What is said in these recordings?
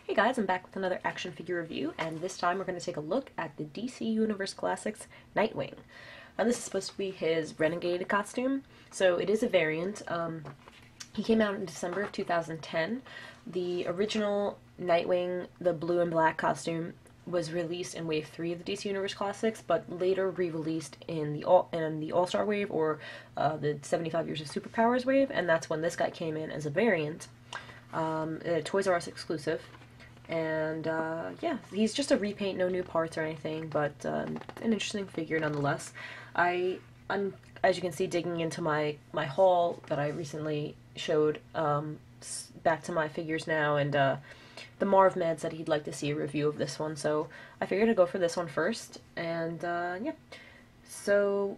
Hey guys, I'm back with another action figure review, and this time we're going to take a look at the DC Universe Classics Nightwing. Now this is supposed to be his Renegade costume, so it is a variant. He came out in December of 2010. The original Nightwing, the blue and black costume, was released in Wave 3 of the DC Universe Classics, but later re-released in the All-Star Wave, or the 75 Years of Superpowers Wave, and that's when this guy came in as a variant. A Toys R Us exclusive. And yeah, he's just a repaint, no new parts or anything, but an interesting figure nonetheless. I'm, as you can see, digging into my haul that I recently showed back to my figures now, and the Marv Med said he'd like to see a review of this one, so I figured I'd go for this one first, and yeah. So,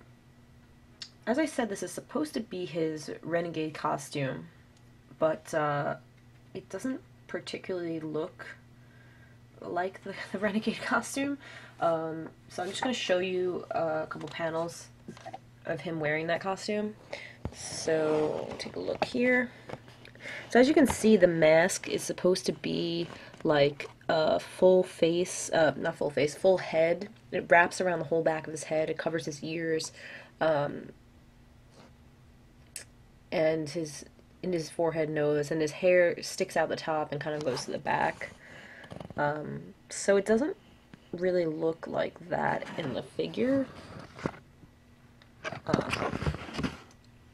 as I said, this is supposed to be his Renegade costume, but it doesn't particularly look like the Renegade costume. So I'm just going to show you a couple panels of him wearing that costume. So take a look here. So as you can see, the mask is supposed to be like a full face, not full face, full head. It wraps around the whole back of his head. It covers his ears, and his forehead, nose, and his hair sticks out the top and kind of goes to the back. So it doesn't really look like that in the figure.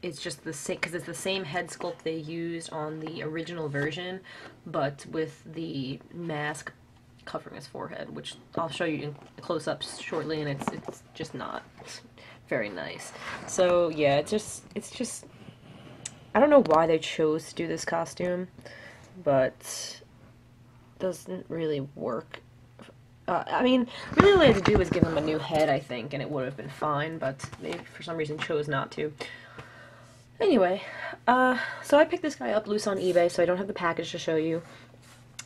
It's just the same, because it's the same head sculpt they used on the original version, but with the mask covering his forehead, which I'll show you in close-ups shortly, and it's just not very nice. So yeah, it's just I don't know why they chose to do this costume, but doesn't really work. I mean, really all they had to do was give him a new head, I think, and it would have been fine, but they, for some reason, chose not to. Anyway, so I picked this guy up loose on eBay, so I don't have the package to show you.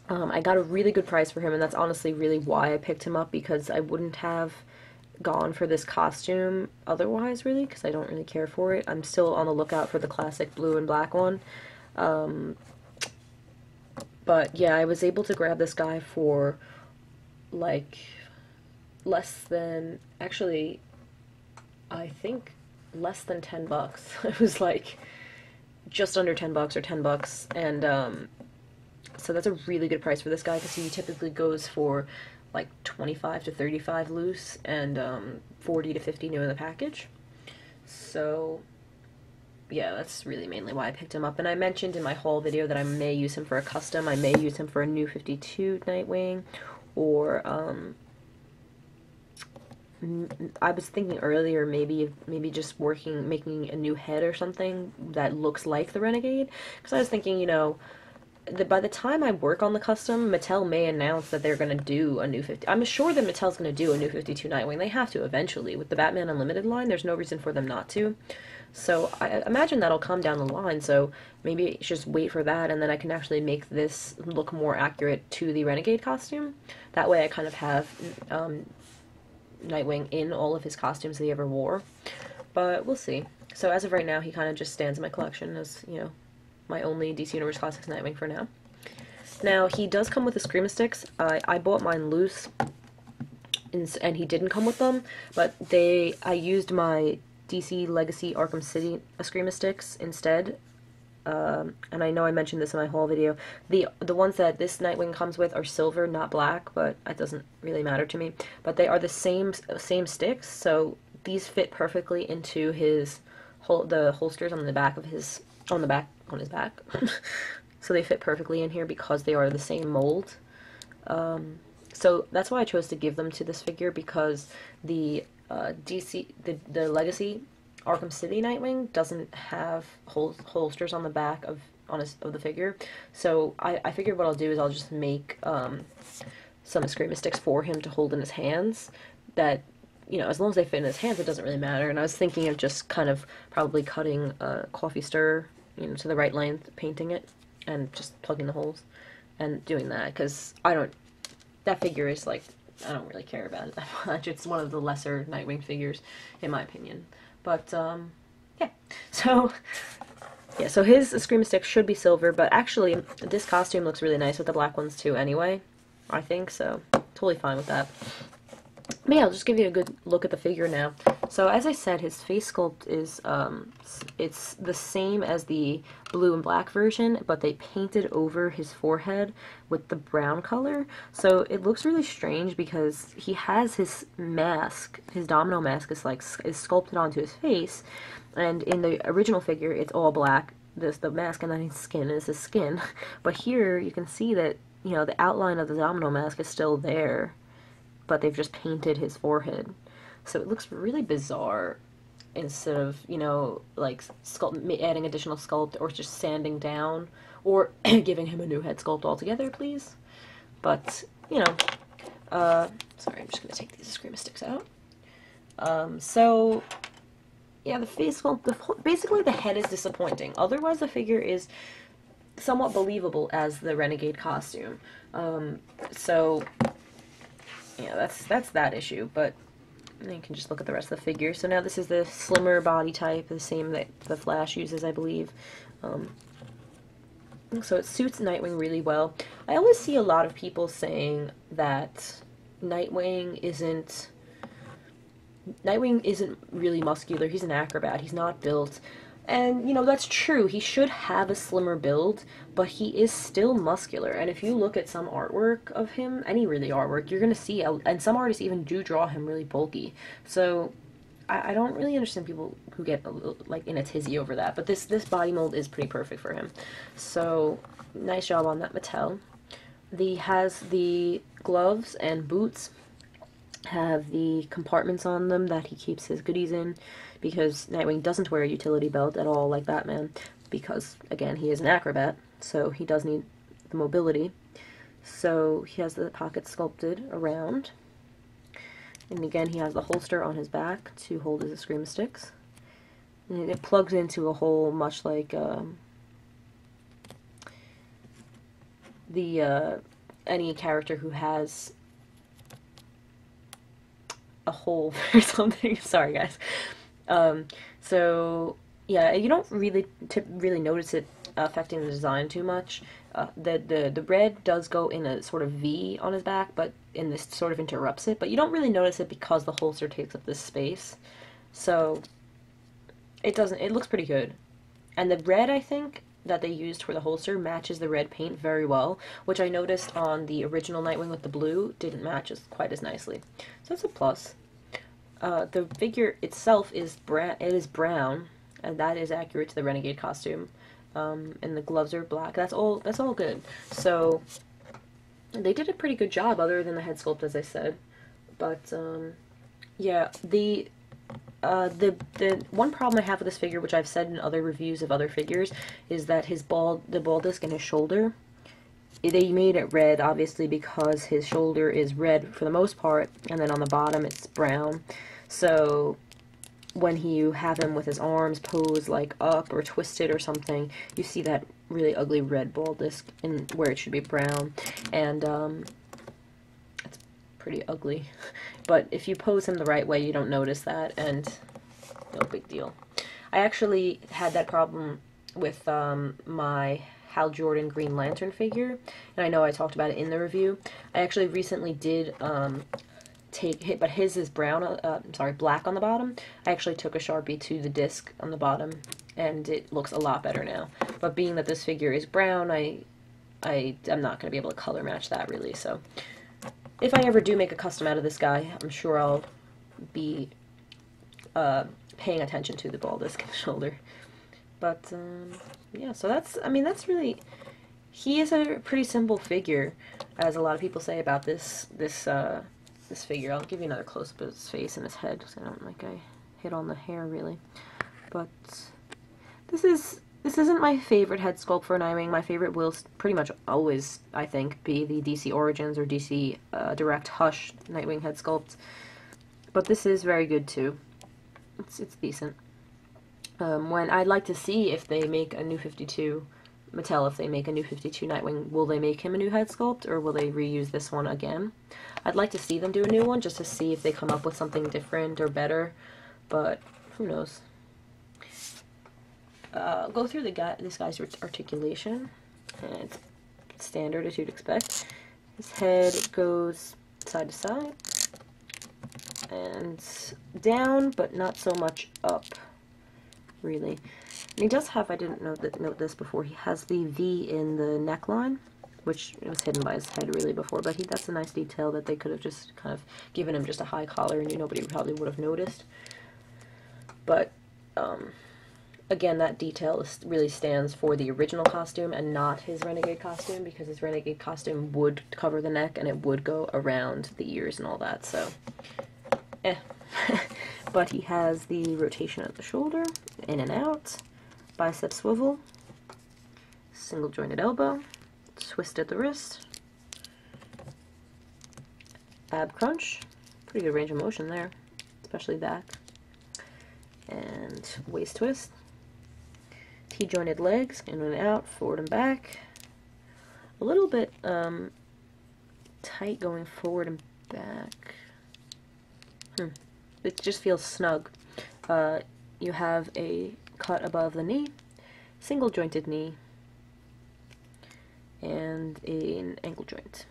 I got a really good price for him, and that's honestly really why I picked him up, because I wouldn't have gone for this costume otherwise, really, because I don't really care for it. I'm still on the lookout for the classic blue and black one. But yeah, I was able to grab this guy for like less than, actually, I think less than $10. It was like just under $10 or $10, and so that's a really good price for this guy, because he typically goes for like 25 to 35 loose and 40 to 50 new in the package. So yeah, that's really mainly why I picked him up. And I mentioned in my haul video that I may use him for a custom. I may use him for a new 52 Nightwing, or I was thinking earlier maybe just making a new head or something that looks like the Renegade, because I was thinking, you know, by the time I work on the custom, Mattel may announce that they're going to do a new 50. I'm sure that Mattel's going to do a new 52 Nightwing. They have to eventually. With the Batman Unlimited line, there's no reason for them not to. So I imagine that'll come down the line, so maybe just wait for that, and then I can actually make this look more accurate to the Renegade costume. That way I kind of have Nightwing in all of his costumes that he ever wore. But we'll see. So as of right now, he kind of just stands in my collection as, you know, my only DC Universe Classics Nightwing for now. Now, he does come with the Screama sticks. I bought mine loose, and he didn't come with them, but I used my DC Legacy Arkham City Screama sticks instead. And I know I mentioned this in my haul video. The ones that this Nightwing comes with are silver, not black, but it doesn't really matter to me. But they are the same sticks, so these fit perfectly into the holsters on the back of his on his back. So they fit perfectly in here because they are the same mold. So that's why I chose to give them to this figure, because the the Legacy Arkham City Nightwing doesn't have holsters on the back of the figure. So I figured what I'll do is I'll just make some Screama sticks for him to hold in his hands that, you know, as long as they fit in his hands, it doesn't really matter. And I was thinking of just kind of probably cutting a coffee stir, you know, to the right length, painting it, and just plugging the holes and doing that, because that figure is like, I don't really care about it that much. It's one of the lesser Nightwing figures, in my opinion. But, yeah. So, Yeah, so his Scream Stick should be silver, but actually this costume looks really nice with the black ones too anyway, I think, so totally fine with that. But yeah, I'll just give you a good look at the figure now. So as I said, his face sculpt is, it's the same as the blue and black version, but they painted over his forehead with the brown color. So it looks really strange because he has his mask, his domino mask is sculpted onto his face, and in the original figure it's all black, the mask, and then his skin is his skin. But here you can see that, you know, the outline of the domino mask is still there, but they've just painted his forehead. So it looks really bizarre instead of, you know, like adding additional sculpt or just sanding down or giving him a new head sculpt altogether, please. But, you know, sorry, I'm just going to take these Scream Sticks out. So, yeah, the face sculpt, basically the head is disappointing. Otherwise, the figure is somewhat believable as the Renegade costume. So, yeah, that's that issue, but you can just look at the rest of the figure. So now this is the slimmer body type, the same that the Flash uses, I believe. So it suits Nightwing really well. I always see a lot of people saying that Nightwing isn't really muscular. He's an acrobat. He's not built. And, you know, that's true. He should have a slimmer build, but he is still muscular. And if you look at some artwork of him, any really artwork, you're going to see, and some artists even do draw him really bulky. So I don't really understand people who get, like, in a tizzy over that. But this body mold is pretty perfect for him. So, nice job on that, Mattel. Has the gloves and boots have the compartments on them that he keeps his goodies in, because Nightwing doesn't wear a utility belt at all like Batman, because, again, he is an acrobat, so he does need the mobility. So he has the pockets sculpted around, and again he has the holster on his back to hold his Scream Sticks, and it plugs into a hole much like any character who has a hole or something. Sorry, guys. So yeah, you don't really notice it affecting the design too much. The red does go in a sort of V on his back, but in this sort of interrupts it. But you don't really notice it because the holster takes up this space. So it doesn't. It looks pretty good. And the red, I think, that they used for the holster matches the red paint very well, which I noticed on the original Nightwing with the blue didn't match quite as nicely. So that's a plus. The figure itself is brown, and that is accurate to the Renegade costume. And the gloves are black. That's all good. So they did a pretty good job, other than the head sculpt, as I said. But yeah, the one problem I have with this figure, which I've said in other reviews of other figures, is that the ball disc in his shoulder, they made it red, obviously, because his shoulder is red for the most part, and then on the bottom it's brown. So when you have him with his arms posed like up or twisted or something, you see that really ugly red ball disc in where it should be brown, and it's pretty ugly. But if you pose him the right way, you don't notice that, and no big deal. I actually had that problem with my Hal Jordan Green Lantern figure, and I know I talked about it in the review. I actually recently did but his is black on the bottom. I actually took a Sharpie to the disc on the bottom, and it looks a lot better now. But being that this figure is brown, I'm not going to be able to color match that, really. So if I ever do make a custom out of this guy, I'm sure I'll be paying attention to the ball disc in the shoulder. But yeah, so that's really, he is a pretty simple figure, as a lot of people say about this figure. I'll give you another close-up of his face and his head, because I don't like I hit on the hair, really. But this isn't my favorite head sculpt for Nightwing. My favorite will pretty much always, I think, be the DC Origins or DC Direct Hush Nightwing head sculpt. But this is very good, too. It's decent. When I'd like to see if they make a new 52, Mattel, if they make a new 52 Nightwing, will they make him a new head sculpt, or will they reuse this one again? I'd like to see them do a new one, just to see if they come up with something different or better, but who knows. go through this guy's articulation, and it's standard as you'd expect. His head goes side to side and down, but not so much up, really. And he does have, I didn't note this before, he has the V in the neckline, which was hidden by his head really before, but that's a nice detail that they could have just kind of given him just a high collar and nobody probably would have noticed. But again, that detail really stands for the original costume and not his Renegade costume, because his Renegade costume would cover the neck and it would go around the ears and all that, so But he has the rotation at the shoulder, in and out, bicep swivel, single jointed elbow, twist at the wrist, ab crunch, pretty good range of motion there, especially back, and waist twist, T-jointed legs, in and out, forward and back, a little bit tight going forward and back. It just feels snug. You have a cut above the knee, single jointed knee, and an ankle joint.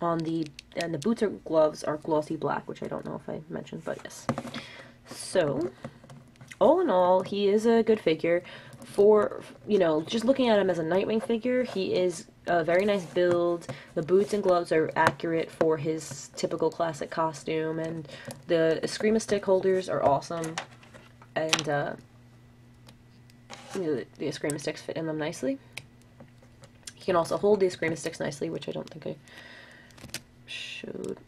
And the boots or gloves are glossy black, which I don't know if I mentioned, but yes. So, all in all, he is a good figure. For, you know, just looking at him as a Nightwing figure, he is a very nice build. The boots and gloves are accurate for his typical classic costume, and the Eskrima stick holders are awesome. And, you know, the Eskrima sticks fit in them nicely. He can also hold the Eskrima sticks nicely, which I don't think I showed.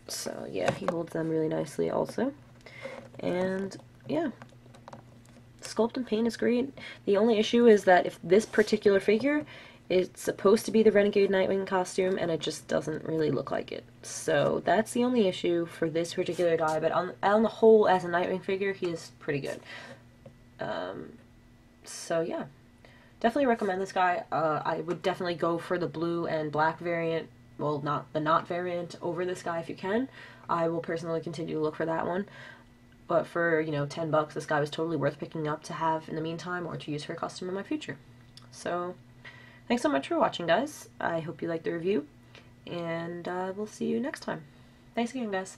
So, yeah, he holds them really nicely also. And, yeah. Sculpt and paint is great. The only issue is that if this particular figure is supposed to be the Renegade Nightwing costume, and it just doesn't really look like it. So that's the only issue for this particular guy, but on the whole, as a Nightwing figure, he is pretty good. So yeah, definitely recommend this guy. I would definitely go for the blue and black variant, well, not the knot variant, over this guy if you can. I will personally continue to look for that one. But for, you know, $10, this guy was totally worth picking up to have in the meantime or to use for a costume in my future. So, thanks so much for watching, guys. I hope you liked the review, and we'll see you next time. Thanks again, guys.